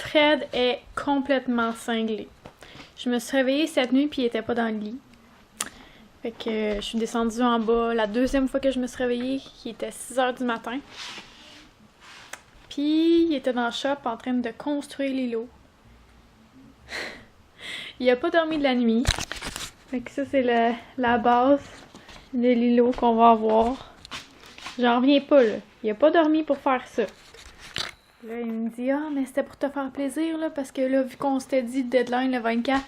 Fred est complètement cinglé. Je me suis réveillée cette nuit puis il était pas dans le lit. Fait que je suis descendue en bas la deuxième fois que je me suis réveillée, qui était 6h du matin. Puis il était dans le shop en train de construire l'îlot. Il a pas dormi de la nuit. Fait que ça c'est la base de l'îlot qu'on va avoir. J'en reviens pas là. Il a pas dormi pour faire ça. Là, il me dit « Ah, mais c'était pour te faire plaisir, là, parce que là, vu qu'on s'était dit deadline le 24,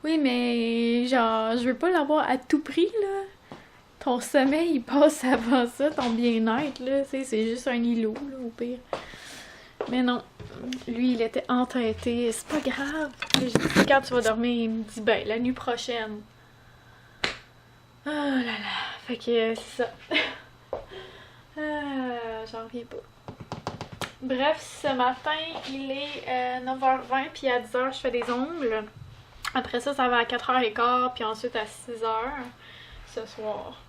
oui, mais genre, je veux pas l'avoir à tout prix, là. Ton sommeil, il passe avant ça, ton bien-être, là, tu sais, c'est juste un îlot, là, au pire. » Mais non, lui, il était entêté, c'est pas grave. J'ai dit « Quand tu vas dormir? » Il me dit « Ben, la nuit prochaine. » Oh là là, fait que c'est ça. J'en reviens pas. Bref, ce matin, il est 9h20, puis à 10h, je fais des ongles. Après ça, ça va à 4h15, puis ensuite à 6h ce soir.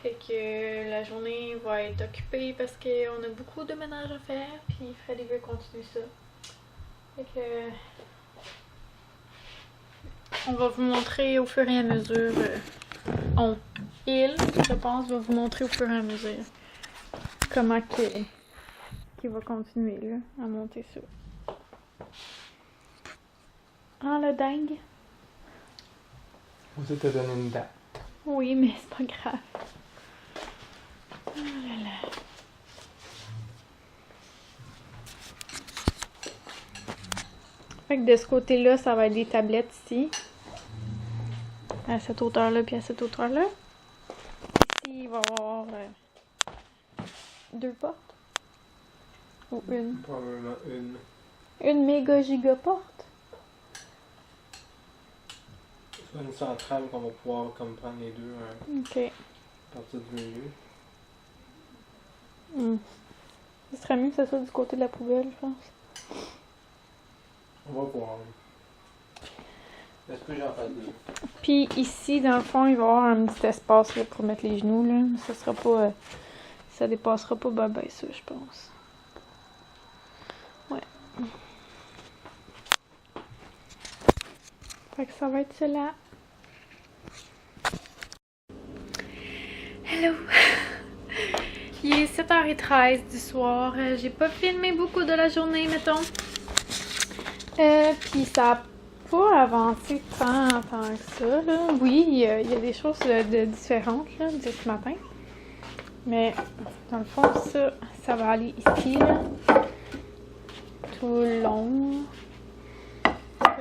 Fait que la journée va être occupée parce qu'on a beaucoup de ménage à faire, puis Fred veut continuer ça. Fait que on va vous montrer au fur et à mesure. Il, je pense, va vous montrer au fur et à mesure comment qu'il va continuer là, à monter ça. Ah, le dingue! Vous te donner une date. Oui, mais c'est pas grave. Oh là là. Fait que de ce côté-là, ça va être des tablettes ici. À cette hauteur-là, puis à cette hauteur-là. Ici, il va y avoir 2 portes. Ou une? Probablement une. Une méga giga porte? Soit une centrale qu'on va pouvoir comme prendre les deux Ok. à partir du milieu. Ce serait mieux que ça soit du côté de la poubelle, je pense. On va voir. Est-ce que j'en fais deux? Puis ici, dans le fond, il va y avoir un petit espace là, pour mettre les genoux. Là. Ça sera pas... ça dépassera pas ben ça, je pense. Ouais. Fait que ça va être cela. Hello! Il est 7h13 du soir. J'ai pas filmé beaucoup de la journée, mettons. Puis ça a pas avancé tant que ça, là. Oui, il y a des choses de différentes, là, de ce matin. Mais, dans le fond, ça va aller ici, là. Tout le long.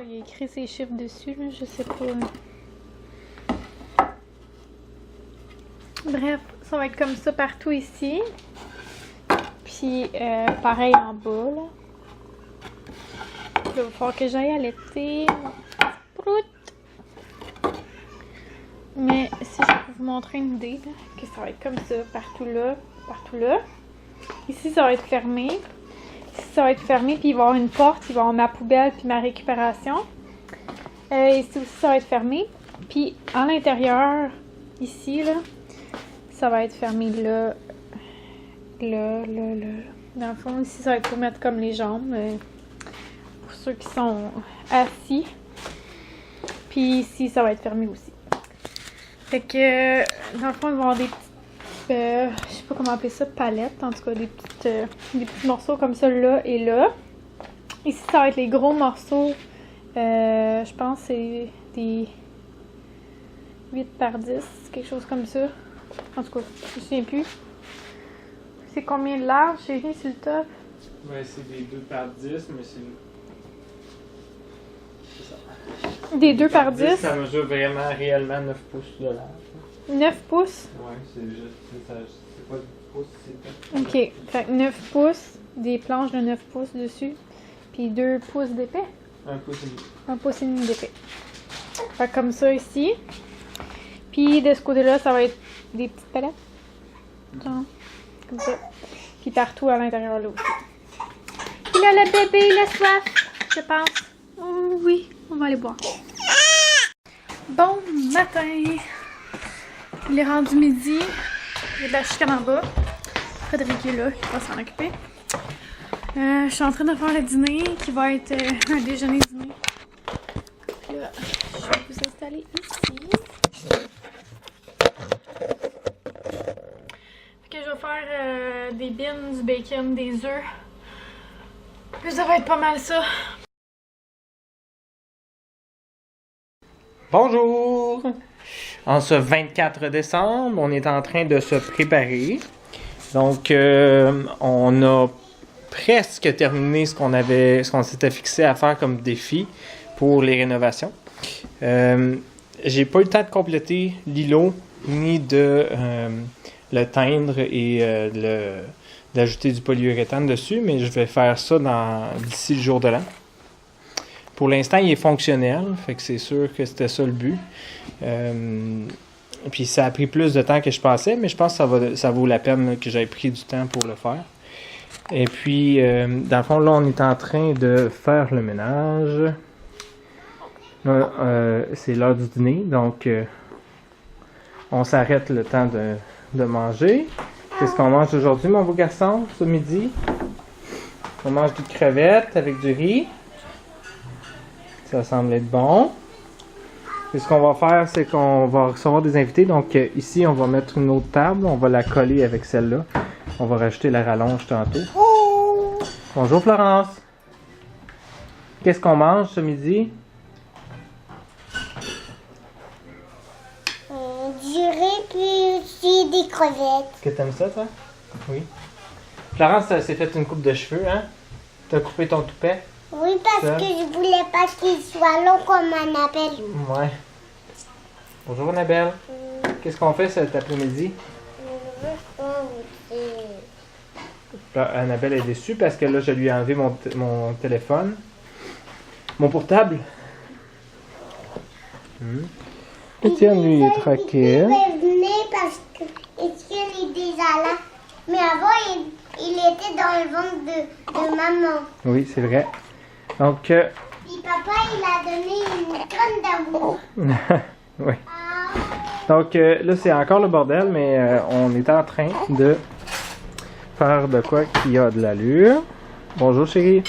Il a écrit ses chiffres dessus, là, je sais pas. Bref, ça va être comme ça partout ici. Puis, pareil en bas, là. Il va falloir que j'aille allaiter. Prout! Mais si je peux vous montrer une idée, là, que ça va être comme ça, partout là, partout là. Ici, ça va être fermé. Ici, ça va être fermé, puis il va y avoir une porte, il va y avoir ma poubelle, puis ma récupération. Ici aussi, ça va être fermé. Puis, à l'intérieur, ici, là, ça va être fermé là, là. Dans le fond, ici, ça va être pour mettre comme les jambes. Pour ceux qui sont assis. Puis ici, ça va être fermé aussi. Fait que, dans le fond, il va y avoir des petites, je sais pas comment appeler ça, palettes. En tout cas, des petits morceaux comme ça, là et là. Ici, ça va être les gros morceaux. Je pense que c'est des 8x10, quelque chose comme ça. En tout cas, je me souviens plus. C'est combien de large, chérie, sur le top? Ouais, c'est des 2x10, mais c'est ça. Des 2x10? Ça mesure vraiment réellement 9 pouces de large. 9 pouces? Ouais, c'est juste. C'est pas 10 pouces, c'est Ok, fait que 9 pouces, des planches de 9 pouces dessus, puis 2 pouces d'épais. 1 pouce et demi. 1 pouce et demi d'épais. Fait comme ça ici. Puis de ce côté-là, ça va être des petites palettes. Genre, comme ça. Puis partout à l'intérieur là aussi. Il a le bébé, il a soif, je pense. Oh, oui, on va aller boire. Bon matin. Il est rendu midi. Il y a de la chicane en bas. Frédéric est là, il va s'en occuper. Je suis en train de faire le dîner qui va être un déjeuner-dîner. Là, je vais vous installer ici. Fait que je vais faire des beans, du bacon, des œufs. Puis ça va être pas mal ça. Bonjour! En ce 24 décembre, on est en train de se préparer. Donc, on a presque terminé ce qu'on s'était fixé à faire comme défi pour les rénovations. J'ai pas eu le temps de compléter l'îlot ni de le teindre et d'ajouter du polyuréthane dessus, mais je vais faire ça d'ici le jour de l'an. Pour l'instant, il est fonctionnel, fait que c'est sûr que c'était ça le but. Puis ça a pris plus de temps que je pensais, mais je pense que ça vaut la peine que j'aie pris du temps pour le faire. Et puis, dans le fond, là, on est en train de faire le ménage. C'est l'heure du dîner, donc on s'arrête le temps de manger. Qu'est-ce qu'on mange aujourd'hui, mon beau garçon, ce midi? On mange des crevettes avec du riz. Ça semble être bon. Et ce qu'on va faire, c'est qu'on va recevoir des invités. Donc ici, on va mettre une autre table. On va la coller avec celle-là. On va rajouter la rallonge tantôt. Bonjour Florence. Qu'est-ce qu'on mange ce midi? Du riz puis aussi des crevettes. Est-ce que t'aimes ça, toi? Oui. Florence, s'est fait une coupe de cheveux, hein? T'as coupé ton toupet? Oui, parce que je voulais pas qu'il soit long comme Annabelle. Ouais. Bonjour Annabelle. Qu'est-ce qu'on fait cet après-midi? Là, Annabelle est déçue parce que là, je lui ai enlevé mon téléphone. Mon portable. Étienne, lui, il est tranquille. Il venait parce que Étienne est déjà là. Mais avant, il était dans le ventre de maman. Oui, c'est vrai. Donc, Puis papa, il a donné une tonne d'amour. oui. Donc, là, c'est encore le bordel, mais on est en train de faire de quoi qui a de l'allure. Bonjour, chérie.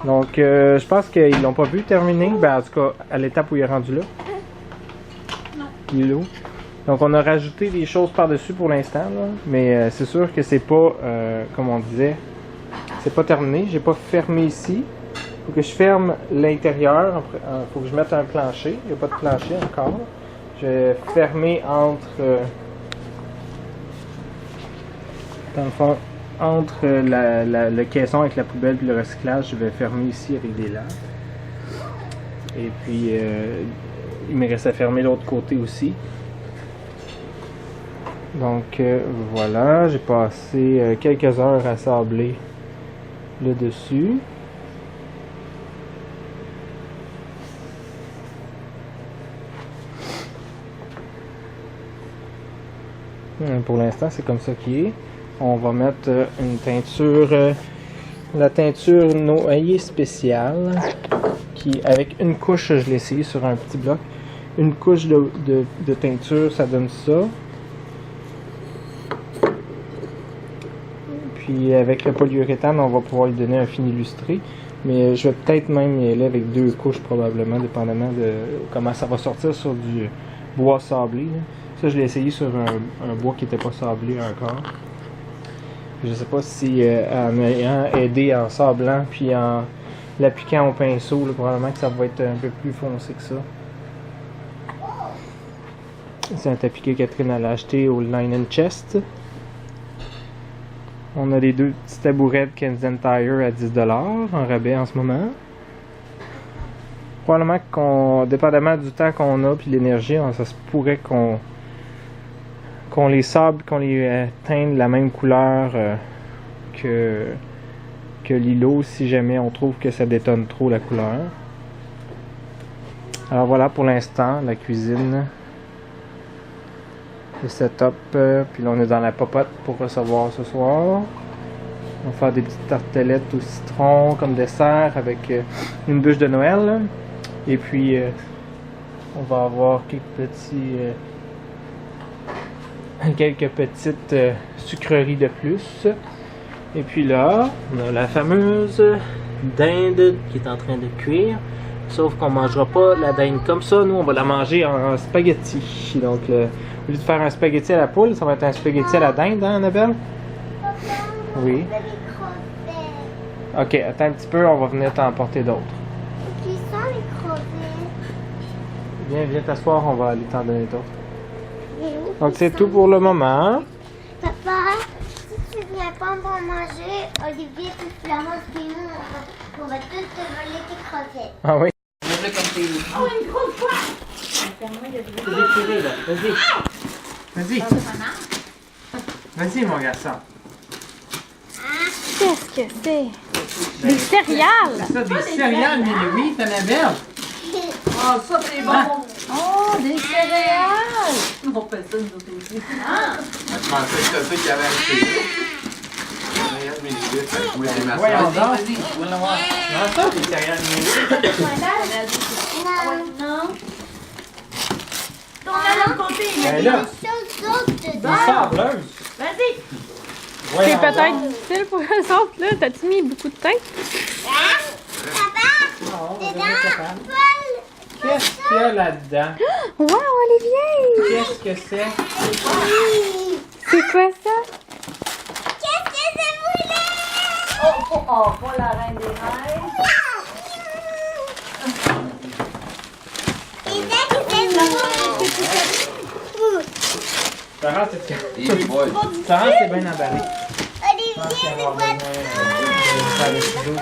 Donc, je pense qu'ils l'ont pas vu terminer. Ben, en tout cas, à l'étape où il est rendu là. Non. L'îlot. Donc, on a rajouté des choses par-dessus pour l'instant, là. Mais c'est sûr que c'est pas, comme on disait, c'est pas terminé. J'ai pas fermé ici. Faut que je ferme l'intérieur. Faut que je mette un plancher. Il n'y a pas de plancher encore. Je vais fermer entre... dans le fond, entre le caisson avec la poubelle et le recyclage, je vais fermer ici avec des lattes. Et puis, il me reste à fermer l'autre côté aussi. Donc, voilà, j'ai passé quelques heures à sabler le dessus. Pour l'instant, c'est comme ça qu'il est. On va mettre une teinture, la teinture noyer spéciale, qui avec une couche, je l'ai essayé sur un petit bloc, une couche de teinture, ça donne ça. Puis avec le polyuréthane, on va pouvoir lui donner un fini illustré. Mais je vais peut-être même y aller avec 2 couches probablement, dépendamment de comment ça va sortir sur du bois sablé. Là. Ça, je l'ai essayé sur un bois qui n'était pas sablé encore. Je sais pas si en ayant aidé en sablant puis en l'appliquant au pinceau, là, probablement que ça va être un peu plus foncé que ça. C'est un tapis que Catherine a acheté au Line & Chest. On a les 2 petits tabourets de Kensington Tire à 10$ en rabais en ce moment. Probablement qu'on, dépendamment du temps qu'on a puis l'énergie, ça se pourrait qu'on les sable, qu'on les teigne de la même couleur que l'îlot si jamais on trouve que ça détonne trop la couleur. Alors voilà pour l'instant la cuisine, le setup, puis là on est dans la popote pour recevoir ce soir. On va faire des petites tartelettes au citron comme dessert avec une bûche de Noël là. Et puis on va avoir quelques petits quelques petites sucreries de plus. Et puis là, on a la fameuse dinde qui est en train de cuire. Sauf qu'on mangera pas la dinde comme ça. Nous, on va la manger en spaghetti. Donc, au lieu de faire un spaghetti à la poule, ça va être un spaghetti à la dinde, hein, Annabelle? Oui. Ok, attends un petit peu, on va venir t'emporter d'autres. Qui sont les crevettes? Viens t'asseoir, on va aller t'en donner d'autres. Et où Donc, qui c'est sont? tout pour le moment. Papa, si tu viens pas me manger, Olivier et Florence et nous, on va tous te voler tes crevettes. Ah oui? Oh, une grosse fois! Vas-y. Vas-y. Vas-y, mon garçon. Qu'est-ce que c'est? Des céréales! C'est ça, des céréales, mais oui, Annabelle. Ah, ça c'est bon! Oh, des céréales! On fait ça, nous autres aussi. Je pensais que c'était ça qu'il y avait acheté. Voyons donc. Vas-y, on va voir. Non, ça, des céréales, mais Non, On a l'autre côté, oui. Ben il y a là, des choses d'autres des dedans. sableuses. Vas-y! C'est Voyons peut-être donc. difficile pour eux autres, là. T'as-tu mis beaucoup de teinte? Papa, Non, on va dedans, être capable. Paul, Qu'est-ce qu'il y a là-dedans? Wow, Olivier! Qu'est-ce que c'est? C'est quoi ça? qu'est-ce que c'est brûlé? Oh, pas la reine des reines. Et là, que c'est brûlé. Sarah, c'est Hey boy. Sarah, c'est bien emballé. Olivier, Je pense qu'il c'est va y avoir quoi besoin de faire des ciseaux.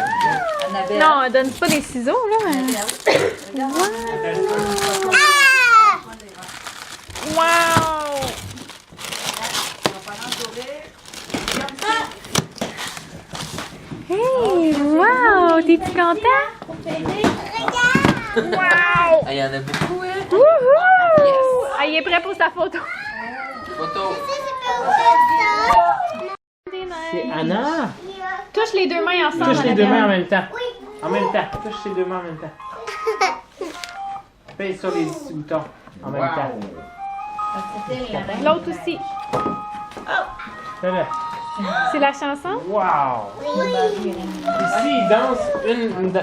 Annabelle. Non, donne pas des ciseaux, là. Ah! Wow! Hey! Wow! T'es-tu content? Wow! Il y en a beaucoup, hein? Wouhou! Ah, il est prêt pour sa photo. Photo. C'est Anna. Touche les deux mains ensemble. Touche les deux mains en même temps. Oui. En même temps. Touche ces deux mains en même temps. Pèse sur les boutons en même temps. L'autre aussi. Fais-le. C'est la chanson? Wow! Ici, ils dansent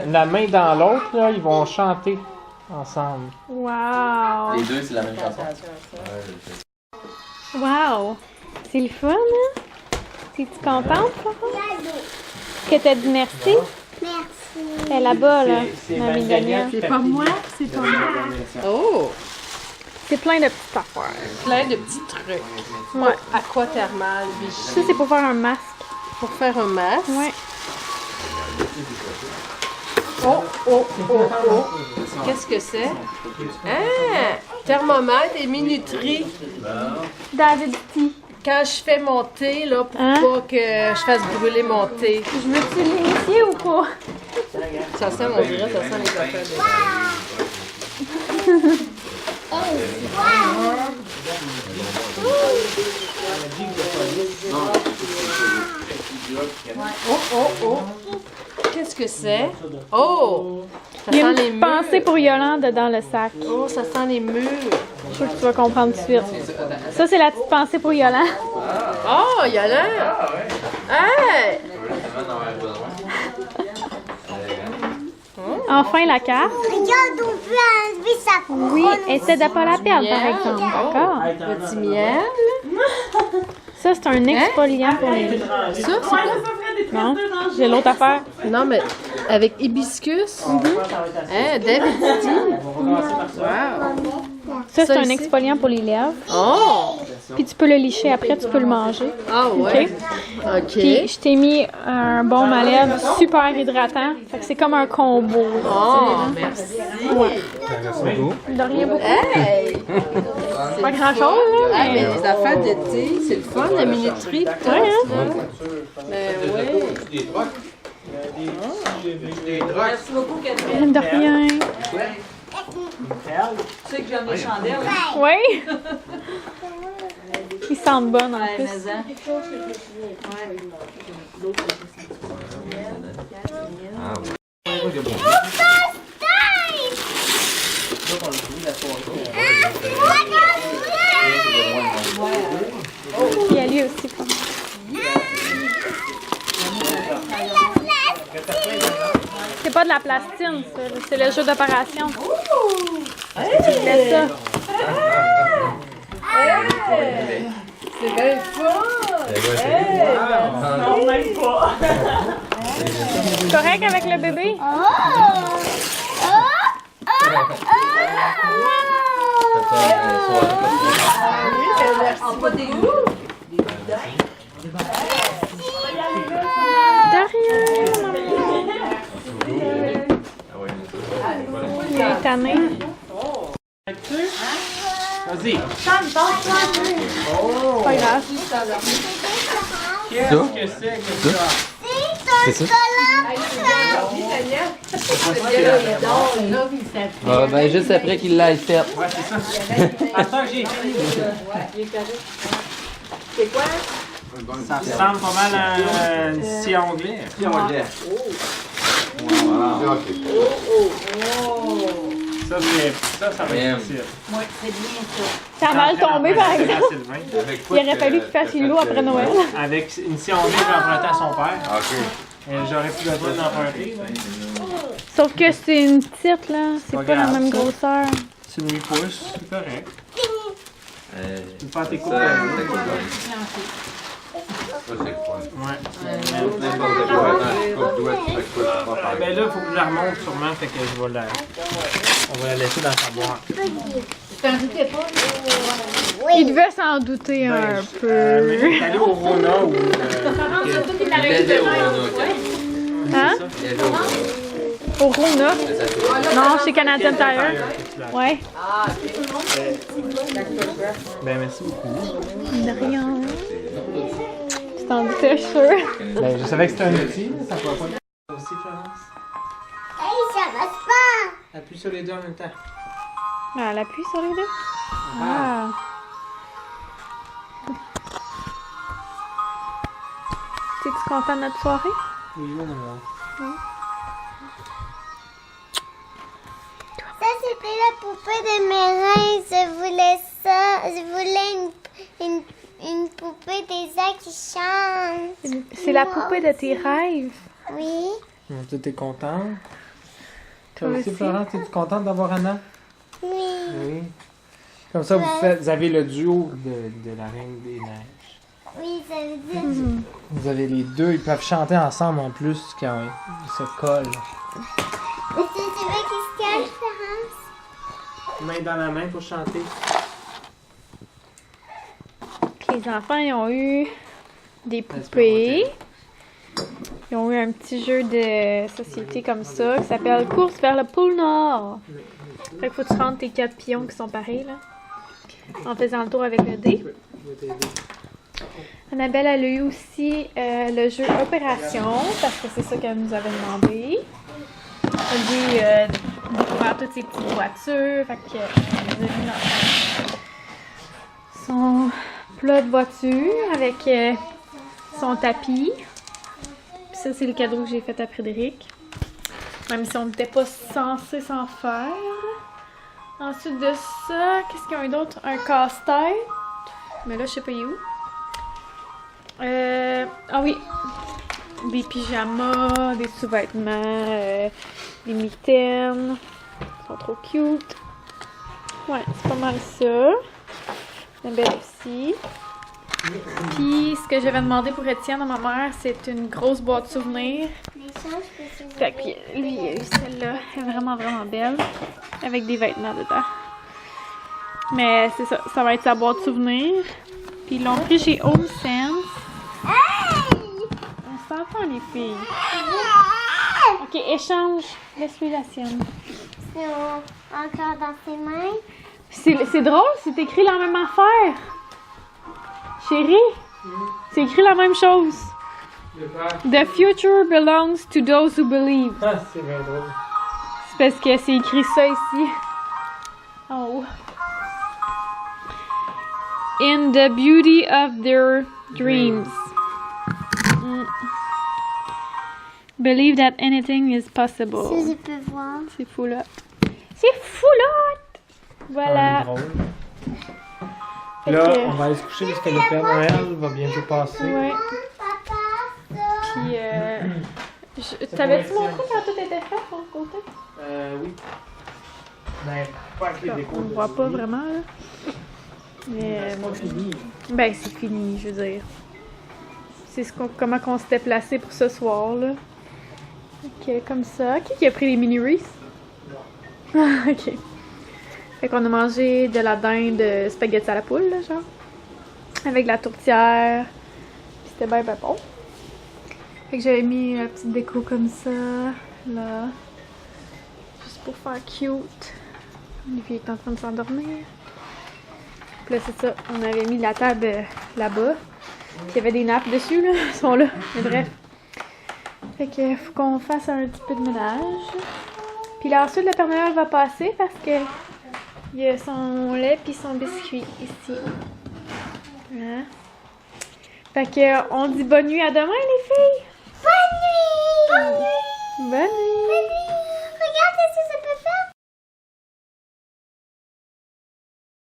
la main dans l'autre, là, ils vont chanter ensemble. Wow! Les deux, c'est la même chanson. Wow! C'est le fun, hein? T'es-tu contente, papa? Que t'as dit merci? Merci. Elle est là-bas, là, C'est mamie Magdalena Daniel. qui fait pas moi, plaisir. c'est pas la moi. organisation. Oh! C'est plein de petites affaires. Plein de petits trucs. Ouais. Aquathermal, Ça, c'est pour faire un masque. pour faire un masque. Ouais. Oh, oh, oh, oh. Qu'est-ce que c'est? Ah! Thermomètre et minuterie. David T. Quand je fais mon thé, là, pour Hein? pas que je fasse brûler mon thé. Je veux-tu l'initier ou pas? Ça sent, on dirait, ça sent les affaires de... Oh, oh, oh. Qu'est-ce que c'est? Oh! Ça Il y a sent une les petite pensée murs. pour Yolande dans le sac. Oh, ça sent les murs. Je suis sûre que tu vas comprendre tout de suite. Ça, c'est la petite pensée pour Yolande. Oh, il y a l'air! Hey! Enfin, la carte. Regarde, on peut enlever sa couronne. Oui, essaie de pas la perdre, par Miel. exemple. D'accord. Petit miel. Ça, c'est un exfoliant pour les... Ça, c'est quoi? Non, j'ai l'autre affaire. Non, mais avec hibiscus. Hein, David T. Wow. Ça, c'est Ça un ici? exfoliant pour les lèvres. Oh! Puis tu peux le licher après, tu peux le manger. Ah ouais. OK. Puis je t'ai mis un baume à lèvres super hydratant. Fait que c'est comme un combo. là, Oh, merci. De rien beaucoup. Hey! Pas grand-chose, là, Ah, mais mais... les affaires de thé, c'est le fun, la minuterie. Tout, Ouais, hein? là. Ben oui. Des trucs. Des trucs. Merci beaucoup, Catherine. De rien. Tu sais que j'aime les chandelles. Oui? Ils sentent bonnes en plus. pas de la plastine, ça. C'est le jeu d'opération. C'est ça. C'est bien fun! Non, même pas. Correct avec le bébé? Merci pas des goûts! De rien! Il est tanné. Vas-y. Pas grave. Qu'est-ce que c'est que ça? C'est ça. Ah, ben, juste après qu'il l'ait fait. Ouais, c'est ça. À ça que j'ai fini. C'est quoi? Ça ressemble pas mal à une scie anglais. Ça, ça va être utile. Ça a mal tombé, par exemple. Sylvain. Il aurait fallu qu'il fasse une l'eau après Noël. Avec une scie anglais, j'ai emprunté à son père. OK. J'aurais plus besoin d'emprunter. Sauf que c'est une petite, là. C'est Pas pas la grave, même ça. grosseur. C'est une 8 pouces, c'est correct. Tu peux faire tes coupes. Ça, Ouais. Ben là, il faut que je la remonte sûrement, fait que je vais la... On va la laisser dans sa boîte. Il devait s'en douter un peu. Mais t'es allé au Rona ou... Hein? Au Rona? Non, chez Canadian Tire. Ouais. Ben merci beaucoup. De rien. Tu t'en doutais, je suis sûre. Ben je savais que c'était un outil, mais ça pourrait pas être aussi, Florence. Hey, ça passe pas. Appuie sur les deux en même temps. Ah, elle appuie sur les deux. Ah. T'es-tu content de notre soirée? Oui, non, non. Ça, c'était la poupée de mes rêves. Je voulais ça. Je voulais une poupée déjà qui chante. C'est la poupée de tes rêves. Oui. Tu es contente? Toi Toi aussi, aussi. Florence, es-tu contente d'avoir Anna? Oui. Oui. Comme ça, vous avez le duo de la Reine des Neiges. Oui, ça veut dire. Vous avez les deux, ils peuvent chanter ensemble en plus quand ils se collent. Tu veux qu'est-ce qu'il y a, Florence? Main dans la main pour chanter. Les enfants, ils ont eu des poupées. Ils ont eu un petit jeu de société comme ça qui s'appelle Course vers le pôle Nord. Fait qu'il faut que tu rentres tes 4 pions qui sont pareils, là. En faisant le tour avec le dé. Annabelle, elle a eu aussi le jeu Opération, parce que c'est ça qu'elle nous avait demandé. Elle a dit découvrir toutes ses petites voitures. Fait qu'elle nous a mis dans son plat de voiture avec son tapis. Puis ça, c'est le cadeau que j'ai fait à Frédéric. Même si on n'était pas censé s'en faire. Ensuite de ça, qu'est-ce qu'il y a d'autre? Un casse-tête. Mais là, je sais pas il est où. Ah oui. Des pyjamas, des sous-vêtements, des mitaines. Ils sont trop cute. Ouais, c'est pas mal ça. La belle aussi. Puis, ce que j'avais demandé pour Étienne à ma mère, c'est une grosse boîte souvenirs. Fait que lui, il a eu celle-là. Elle est vraiment, vraiment belle. Avec des vêtements dedans. Mais c'est ça, ça va être sa boîte souvenirs. Puis ils l'ont pris chez Home Sense. On s'entend, les filles. Ok, échange. Laisse-lui la sienne. C'est encore dans ses mains. C'est drôle, c'est écrit la même affaire. Chérie, c'est écrit la même chose. The future belongs to those who believe. Ah, c'est bien drôle. C'est parce que c'est écrit ça ici. En haut. In the beauty of their dreams. Believe that anything is possible. Si je peux voir. C'est fou là. C'est fou là! Voilà. Ah, drôle. Fait Là, que- on va aller se coucher parce que le Père Noël va bientôt passer. Ouais. Papa, ça. Puis T'avais-tu montré quand tout était fait, ton côté? Oui. Ben, pas avec les décos. On le voit pas vraiment, là. Mais bon, ben, c'est fini, je veux dire. C'est comment qu'on s'était placé pour ce soir, là. Ok, comme ça. Qui a pris les mini Reese? Ok. Fait qu'on a mangé de la dinde spaghetti à la poule, là, genre. Avec de la tourtière. Puis c'était bien, bien bon. Fait que j'avais mis la petite déco comme ça, là. Juste pour faire cute. Olivier est en train de s'endormir. Puis là, c'est ça. On avait mis la table là-bas. Puis il y avait des nappes dessus, là. Ils sont là. Mais bref. Fait que faut qu'on fasse un petit peu de ménage. Puis là, ensuite, le Père Noël va passer parce que il y a son lait puis son biscuit ici. Hein? Fait que on dit bonne nuit à demain, les filles! Bonne nuit! Bonne